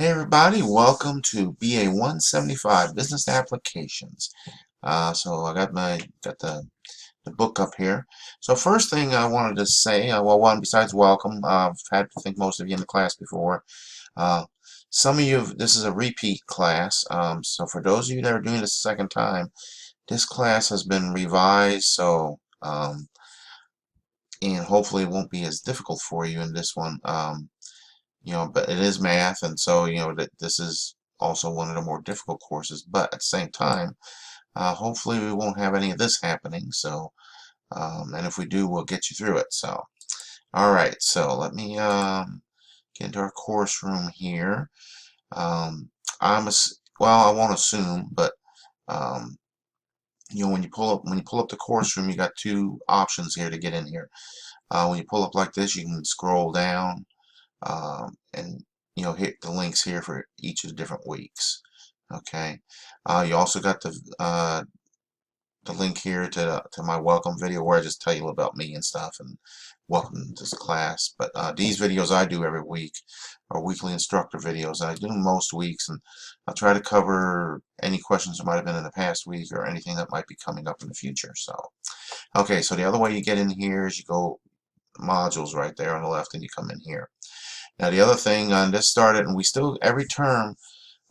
Hey everybody, welcome to BA175 Business Applications. So I got the book up here. So first thing I wanted to say, well, one besides welcome, I've had to think most of you in the class before. Uh, some of you, this is a repeat class. So for those of you that are doing this a second time, this class has been revised. So and hopefully it won't be as difficult for you in this one. But it is math, and so that this is also one of the more difficult courses. But at the same time, hopefully we won't have any of this happening. So, and if we do, we'll get you through it. So, all right. So let me get into our course room here. Well, I won't assume, but um, when you pull up the course room, you got two options here to get in here. When you pull up like this, you can scroll down and hit the links here for each of the different weeks. Okay. You also got the link here to my welcome video where I just tell you about me and stuff and welcome to this class. But these videos I do every week are weekly instructor videos. I do them most weeks, and I'll try to cover any questions that might have been in the past week or anything that might be coming up in the future. So, okay, so the other way you get in here is you go modules right there on the left, and you come in here. Now the other thing, this started, and we still, every term,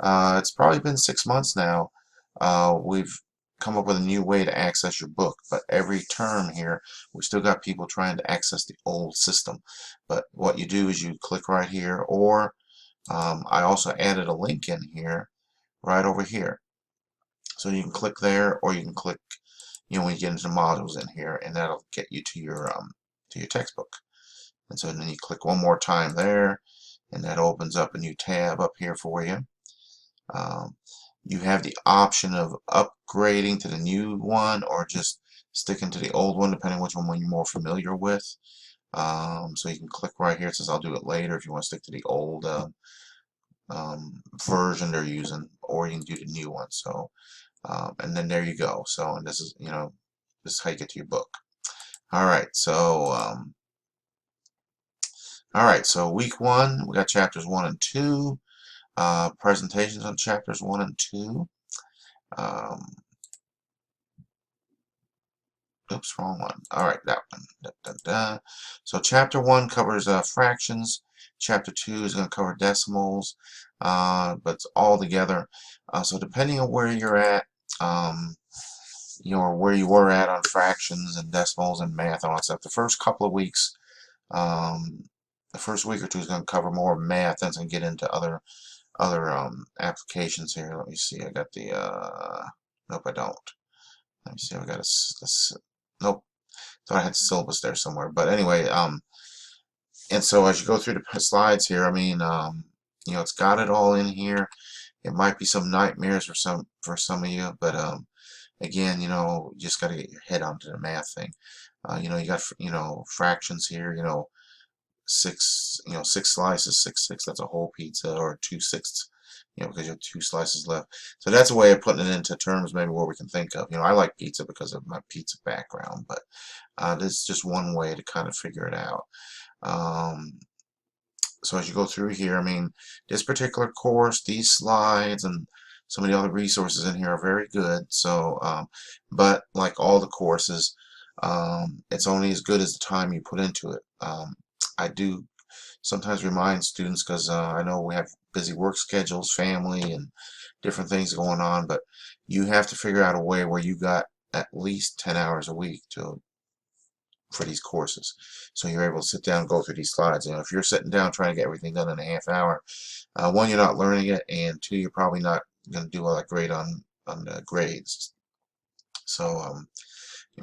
it's probably been 6 months now, we've come up with a new way to access your book. But every term here, we still got people trying to access the old system. But what you do is you click right here, or I also added a link in here, right over here. So you can click there, or you can click, when you get into modules in here, and that'll get you to your textbook. And so then you click one more time there, and that opens up a new tab up here for you. You have the option of upgrading to the new one or just sticking to the old one, depending which one you're more familiar with. So you can click right here. It says I'll do it later if you want to stick to the old version they're using, or you can do the new one. So, and then there you go. So, and this is, this is how you get to your book. All right. So, week 1, we got chapters 1 and 2. Presentations on chapters 1 and 2. Oops, wrong one. All right, that one. Da, da, da. So chapter 1 covers fractions. Chapter 2 is going to cover decimals, but it's all together. So depending on where you're at, or where you were at on fractions and decimals and math and all that stuff, the first couple of weeks, the first week or two is going to cover more math, then it's going to get into other applications here. Let me see. I got the nope, I don't. Let me see. I got a nope. Thought I had the syllabus there somewhere. But anyway, and so as you go through the slides here, I mean, it's got it all in here. It might be some nightmares for some of you, but again, you just got to get your head onto the math thing. You got fractions here. 6 slices, 6 that's a whole pizza, or 2/6, because you have 2 slices left. So that's a way of putting it into terms maybe where we can think of. I like pizza because of my pizza background, but this is just one way to kind of figure it out. So as you go through here, I mean, this particular course, these slides, and some of the other resources in here are very good. So, but like all the courses, it's only as good as the time you put into it. I do sometimes remind students, because I know we have busy work schedules, family, and different things going on, but you have to figure out a way where you got at least 10 hours a week for these courses. So you're able to sit down and go through these slides. If you're sitting down trying to get everything done in a half hour, one, you're not learning it, and two, you're probably not going to do all that great on the grades. So,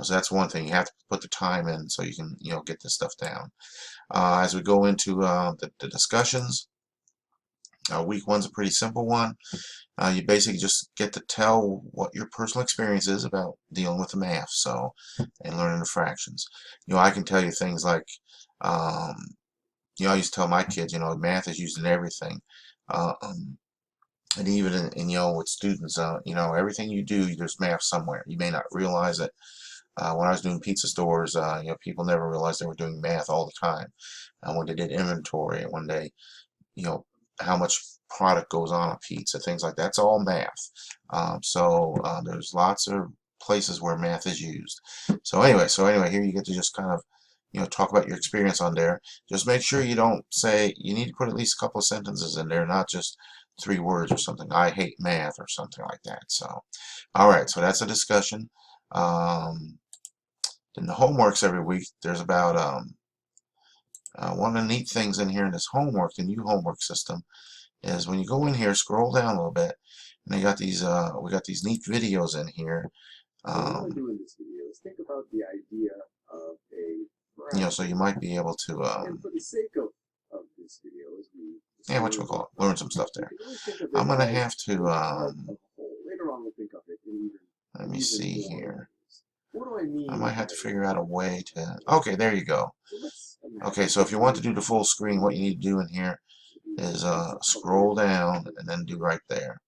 so that's one thing. You have to put the time in so you can, get this stuff down. As we go into the discussions, week 1's a pretty simple one. You basically just get to tell what your personal experience is about dealing with the math, and learning the fractions. I can tell you things like, I used to tell my kids, math is used in everything. And even with students, everything you do, there's math somewhere. You may not realize it. When I was doing pizza stores, people never realized they were doing math all the time. When they did inventory, and when they, how much product goes on a pizza, things like that. That's all math. There's lots of places where math is used. So anyway, here you get to just kind of, talk about your experience on there. Just make sure you don't say, you need to put at least a couple of sentences in there, not just 3 words or something. I hate math or something like that. So, all right, so that's a discussion. Then the homeworks every week, there's about one of the neat things in here in this homework, the new homework system, is when you go in here, scroll down a little bit, and they got these we got these neat videos in here. So what I want to do in this video is think about the idea of a So you might be able to and for the sake of this video, as we learn some stuff there. I'm gonna have to later on we'll think of it in even let me see here. What do I mean? I might have to figure out a way to. Okay, there you go. Okay, so if you want to do the full screen, what you need to do in here is scroll down and then do right there.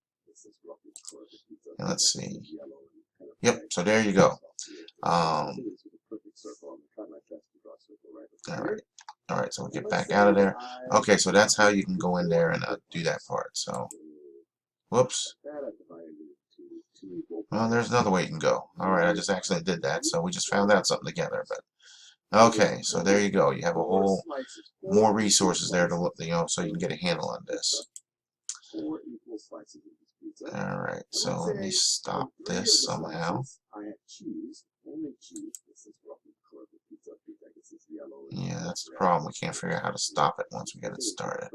And let's see. Yep, so there you go. Alright, so we'll get back out of there. Okay, so that's how you can go in there and do that part. So, whoops. Well, there's another way you can go. Alright, I just accidentally did that, so we just found out something together. But okay, so there you go. You have a whole more resources there to look, so you can get a handle on this. Alright, so let me stop this somehow. Yeah, that's the problem. We can't figure out how to stop it once we get it started.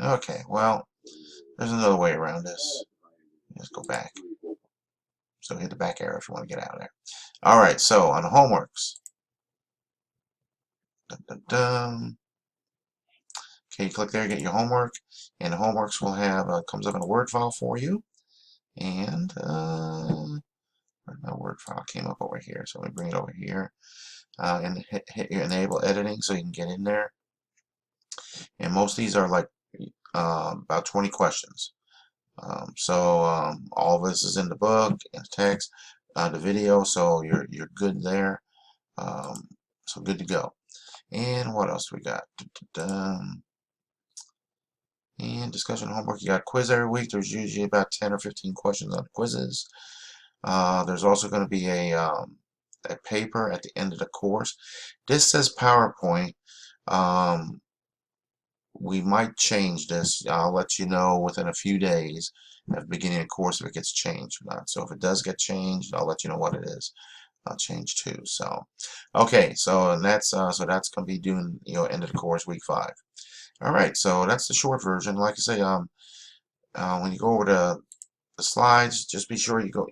Okay, well, there's another way around this. Just go back. So hit the back arrow if you want to get out of there. Alright, so on the homeworks. Okay, you click there, get your homework, and the homeworks will have comes up in a Word file for you. And my Word file came up over here, so let me bring it over here and hit your enable editing so you can get in there. And most of these are like about 20 questions. All of this is in the book, in the text, the video, so you're good there. So good to go. And what else we got? And discussion homework, you got quiz every week. There's usually about 10 or 15 questions on quizzes. There's also going to be a paper at the end of the course. This says PowerPoint. We might change this. I'll let you know within a few days at the beginning of the course if it gets changed or not. So if it does get changed, I'll let you know what it is. I'll change too. So okay, so that's going to be doing end of the course, week 5. All right, so that's the short version. Like I say, when you go over to the slides, just be sure you go.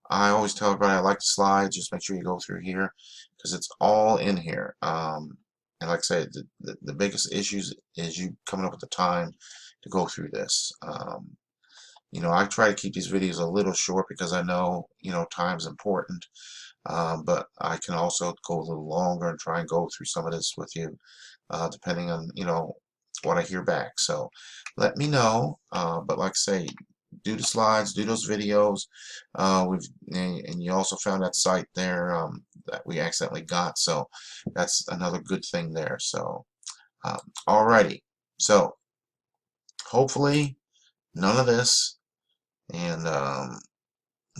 I always tell everybody I like the slides. Just make sure you go through here because it's all in here. And like I said, the biggest issues is you coming up with the time to go through this. I try to keep these videos a little short because I know time's important. But I can also go a little longer and try and go through some of this with you. Depending on what I hear back. So let me know. But like I say, do the slides, do those videos. And you also found that site there that we accidentally got. So that's another good thing there. So alrighty. So hopefully none of this. And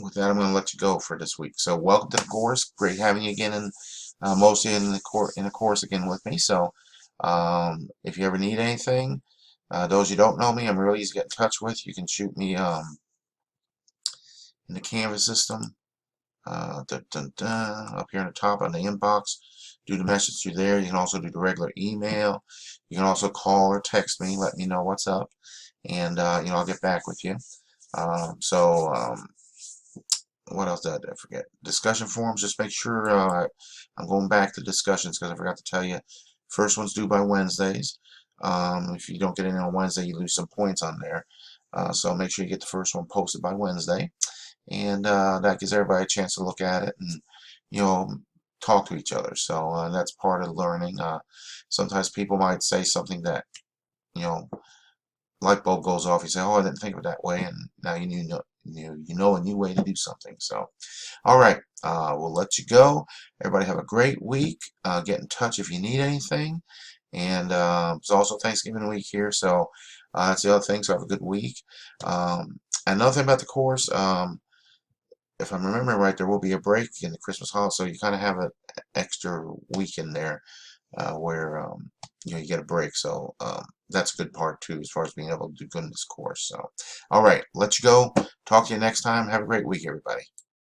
with that, I'm going to let you go for this week. So welcome to the course. Great having you again, and mostly in the course again with me. So. If you ever need anything, those you don't know me, I'm really easy to get in touch with. You can shoot me in the Canvas system up here on the top on the inbox. Do the message through there. You can also do the regular email. You can also call or text me. Let me know what's up, and I'll get back with you. What else did I forget? Discussion forums. Just make sure I'm going back to discussions because I forgot to tell you. First one's due by Wednesdays. If you don't get in on Wednesday, you lose some points on there. So make sure you get the first one posted by Wednesday. And that gives everybody a chance to look at it and, talk to each other. So that's part of learning. Sometimes people might say something that, light bulb goes off. You say, oh, I didn't think of it that way. And now you you know a new way to do something. So, all right, we'll let you go. Everybody have a great week. Get in touch if you need anything. And it's also Thanksgiving week here, so that's the other thing. So have a good week. Another thing about the course, if I'm remembering right, there will be a break in the Christmas holiday, so you kind of have an extra week in there where you get a break. So that's a good part too, as far as being able to do good in this course. So, all right, let you go. Talk to you next time. Have a great week, everybody.